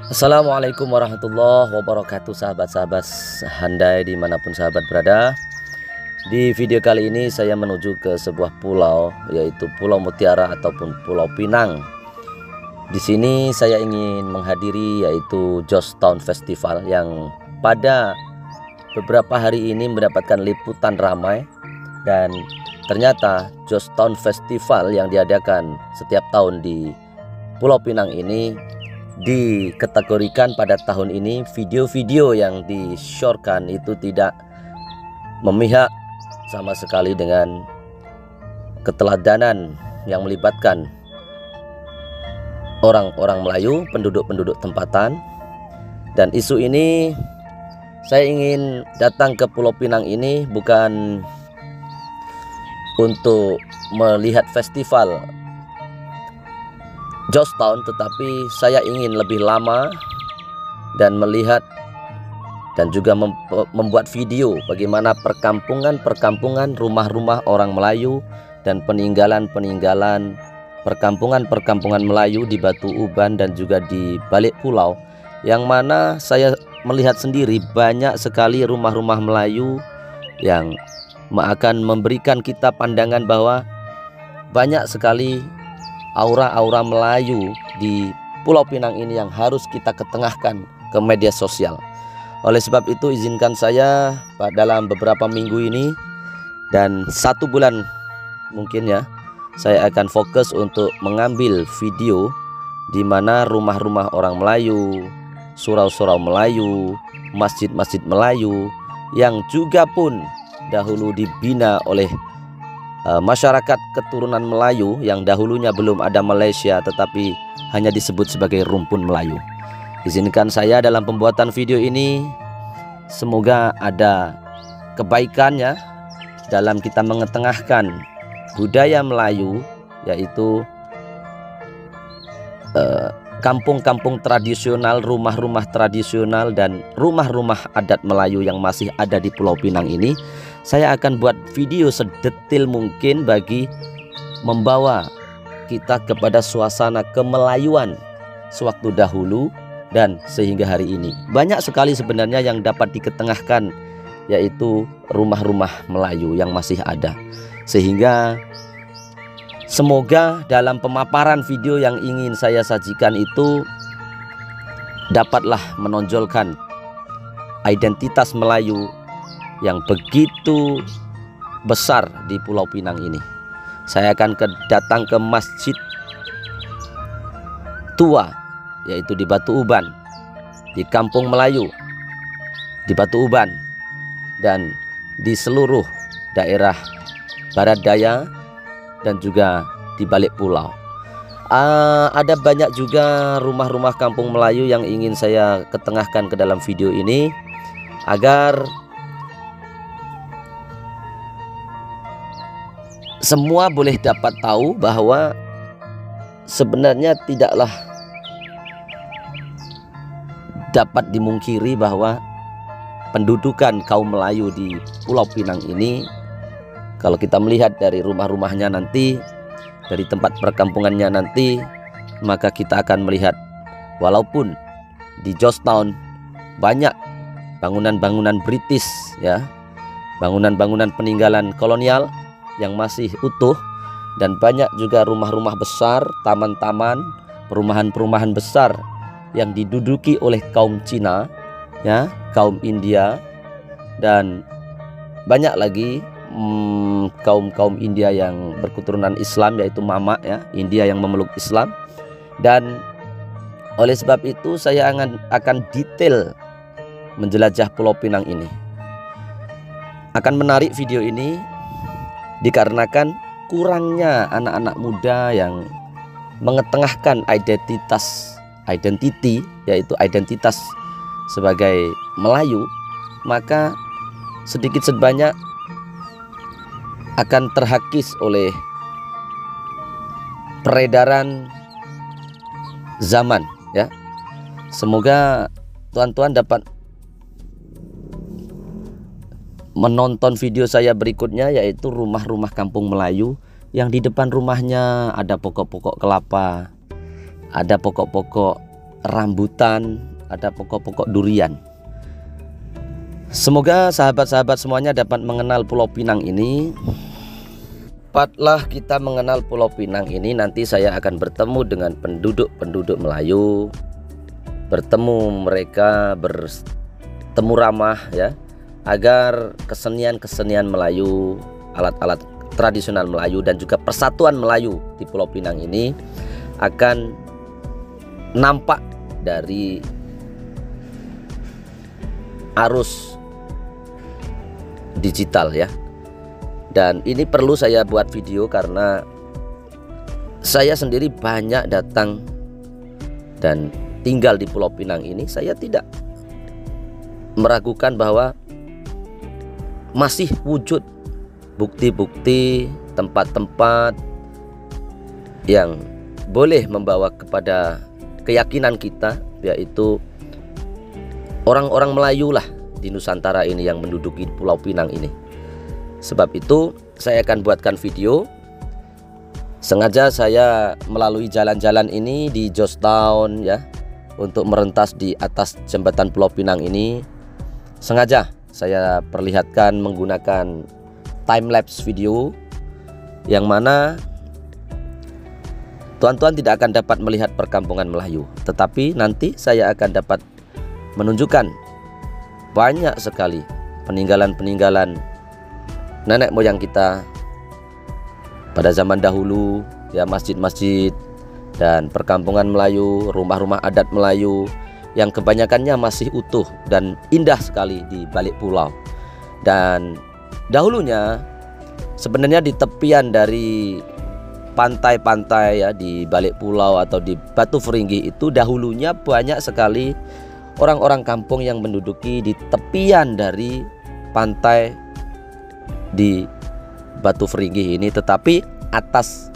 Assalamualaikum warahmatullahi wabarakatuh, sahabat-sahabat handai dimanapun sahabat berada. Di video kali ini saya menuju ke sebuah pulau, yaitu Pulau Mutiara ataupun Pulau Pinang. Di sini saya ingin menghadiri yaitu Ghost Town Festival yang pada beberapa hari ini mendapatkan liputan ramai. Dan ternyata Ghost Town Festival yang diadakan setiap tahun di Pulau Pinang ini dikategorikan pada tahun ini video-video yang di-share-kan itu tidak memihak sama sekali dengan keteladanan yang melibatkan orang-orang Melayu, penduduk-penduduk tempatan. Dan isu ini saya ingin datang ke Pulau Pinang ini bukan untuk melihat festival Ghost Town, tetapi saya ingin lebih lama dan melihat dan juga membuat video bagaimana perkampungan, rumah-rumah orang Melayu dan peninggalan perkampungan Melayu di Batu Uban dan juga di balik pulau, yang mana saya melihat sendiri banyak sekali rumah-rumah Melayu yang akan memberikan kita pandangan bahwa banyak sekali aura-aura Melayu di Pulau Pinang ini yang harus kita ketengahkan ke media sosial. Oleh sebab itu izinkan saya dalam beberapa minggu ini dan 1 bulan mungkin ya, saya akan fokus untuk mengambil video di mana rumah-rumah orang Melayu, surau-surau Melayu, masjid-masjid Melayu yang juga pun dahulu dibina oleh masyarakat keturunan Melayu yang dahulunya belum ada Malaysia tetapi hanya disebut sebagai rumpun Melayu. Izinkan saya dalam pembuatan video ini semoga ada kebaikannya dalam kita mengetengahkan budaya Melayu, yaitu kampung-kampung tradisional, rumah-rumah tradisional dan rumah-rumah adat Melayu yang masih ada di Pulau Pinang ini. Saya akan buat video sedetil mungkin bagi membawa kita kepada suasana kemelayuan sewaktu dahulu dan sehingga hari ini. Banyak sekali sebenarnya yang dapat diketengahkan, yaitu rumah-rumah Melayu yang masih ada. Sehingga semoga dalam pemaparan video yang ingin saya sajikan itu dapatlah menonjolkan identitas Melayu yang begitu besar di Pulau Pinang ini. Saya akan datang ke masjid tua, yaitu di Batu Uban, di kampung Melayu di Batu Uban dan di seluruh daerah barat daya dan juga di balik pulau. Ada banyak juga rumah-rumah kampung Melayu yang ingin saya ketengahkan ke dalam video ini agar semua boleh dapat tahu bahwa sebenarnya tidaklah dapat dimungkiri bahwa pendudukan kaum Melayu di Pulau Pinang ini, kalau kita melihat dari rumah-rumahnya nanti, dari tempat perkampungannya nanti, maka kita akan melihat walaupun di Ghost Town banyak bangunan-bangunan British ya, bangunan-bangunan peninggalan kolonial yang masih utuh, dan banyak juga rumah-rumah besar, taman-taman, perumahan-perumahan besar yang diduduki oleh kaum Cina ya, kaum India, dan banyak lagi kaum India yang berketurunan Islam, yaitu Mama ya, India yang memeluk Islam. Dan oleh sebab itu saya akan detail menjelajah Pulau Pinang ini. Akan menarik video ini dikarenakan kurangnya anak-anak muda yang mengetengahkan identity, yaitu identitas sebagai Melayu, maka sedikit sebanyak akan terhakis oleh peredaran zaman ya. Semoga tuan-tuan dapat menonton video saya berikutnya, yaitu rumah-rumah kampung Melayu yang di depan rumahnya ada pokok-pokok kelapa, ada pokok-pokok rambutan, ada pokok-pokok durian. Semoga sahabat-sahabat semuanya dapat mengenal Pulau Pinang ini. Cepatlah kita mengenal Pulau Pinang ini, nanti saya akan bertemu dengan penduduk-penduduk Melayu, bertemu mereka, bertemu ramah ya, agar kesenian-kesenian Melayu, alat-alat tradisional Melayu dan juga persatuan Melayu di Pulau Pinang ini akan nampak dari arus digital ya. Dan ini perlu saya buat video karena saya sendiri banyak datang dan tinggal di Pulau Pinang ini. Saya tidak meragukan bahwa masih wujud bukti-bukti tempat-tempat yang boleh membawa kepada keyakinan kita, yaitu orang-orang Melayu lah di Nusantara ini yang menduduki Pulau Pinang ini. Sebab itu saya akan buatkan video. Sengaja saya melalui jalan-jalan ini di Georgetown ya, untuk merentas di atas jembatan Pulau Pinang ini. Sengaja saya perlihatkan menggunakan time-lapse video, yang mana tuan-tuan tidak akan dapat melihat perkampungan Melayu, tetapi nanti saya akan dapat menunjukkan banyak sekali peninggalan-peninggalan nenek moyang kita pada zaman dahulu ya, masjid-masjid dan perkampungan Melayu, rumah-rumah adat Melayu yang kebanyakannya masih utuh dan indah sekali di balik pulau. Dan dahulunya sebenarnya di tepian dari pantai-pantai ya, di balik pulau atau di Batu Feringgi itu dahulunya banyak sekali orang-orang kampung yang menduduki di tepian dari pantai di Batu Feringgi ini. Tetapi atas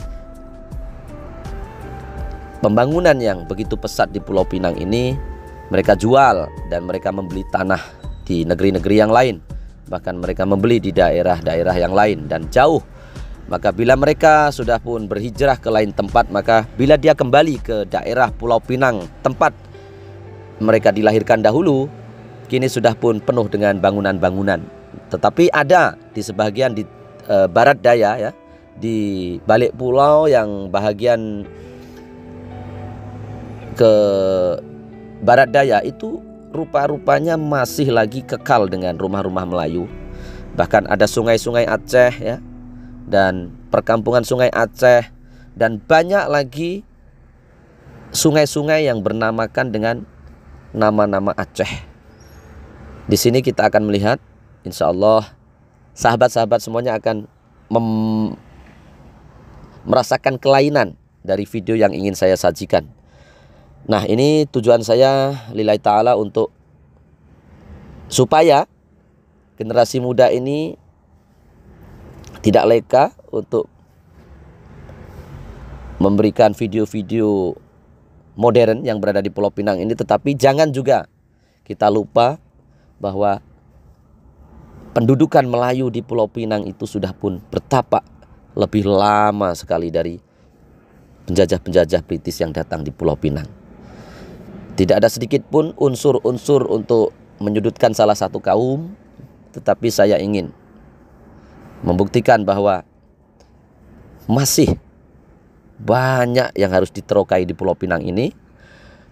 pembangunan yang begitu pesat di Pulau Pinang ini, mereka jual dan mereka membeli tanah di negeri-negeri yang lain. Bahkan mereka membeli di daerah-daerah yang lain dan jauh. Maka bila mereka sudah pun berhijrah ke lain tempat, maka bila dia kembali ke daerah Pulau Pinang, tempat mereka dilahirkan dahulu, kini sudah pun penuh dengan bangunan-bangunan. Tetapi ada di sebagian di barat daya ya, di balik pulau yang bahagian ke barat daya itu rupa-rupanya masih lagi kekal dengan rumah-rumah Melayu. Bahkan ada sungai-sungai Aceh ya, dan perkampungan sungai Aceh, dan banyak lagi sungai-sungai yang bernamakan dengan nama-nama Aceh. Di sini kita akan melihat, insya Allah sahabat-sahabat semuanya akan merasakan kelainan dari video yang ingin saya sajikan. Nah, ini tujuan saya lillahi ta'ala untuk supaya generasi muda ini tidak leka untuk memberikan video-video modern yang berada di Pulau Pinang ini. Tetapi jangan juga kita lupa bahwa pendudukan Melayu di Pulau Pinang itu sudah pun bertapak lebih lama sekali dari penjajah-penjajah British yang datang di Pulau Pinang. Tidak ada sedikit pun unsur-unsur untuk menyudutkan salah satu kaum, tetapi saya ingin membuktikan bahwa masih banyak yang harus diterokai di Pulau Pinang ini,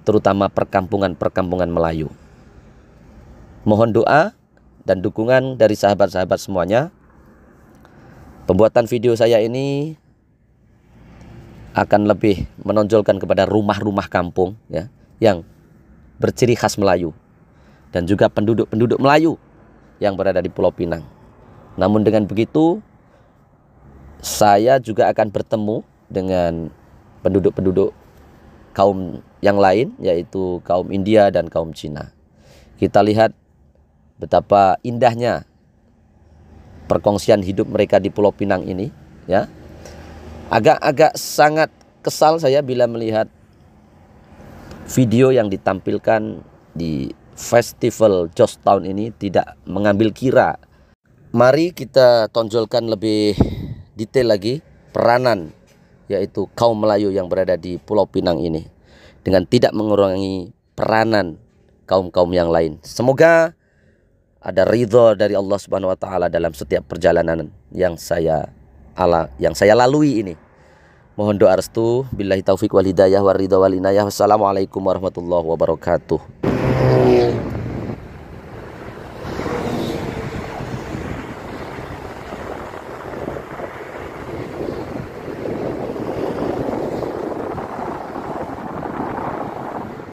terutama perkampungan-perkampungan Melayu. Mohon doa dan dukungan dari sahabat-sahabat semuanya. Pembuatan video saya ini akan lebih menonjolkan kepada rumah-rumah kampung ya, yang berciri khas Melayu, dan juga penduduk-penduduk Melayu yang berada di Pulau Pinang. Namun dengan begitu, saya juga akan bertemu dengan penduduk-penduduk kaum yang lain, yaitu kaum India dan kaum Cina. Kita lihat betapa indahnya perkongsian hidup mereka di Pulau Pinang ini ya. Agak-agak sangat kesal saya bila melihat video yang ditampilkan di festival Georgetown ini tidak mengambil kira. Mari kita tonjolkan lebih detail lagi peranan yaitu kaum Melayu yang berada di Pulau Pinang ini. dengan tidak mengurangi peranan kaum-kaum yang lain. Semoga ada ridho dari Allah Subhanahu wa taala dalam setiap perjalanan yang saya lalui ini. Mohon doa restu. Billahi taufik wal hidayah war ridha wal inayah. Wassalamualaikum warahmatullahi wabarakatuh.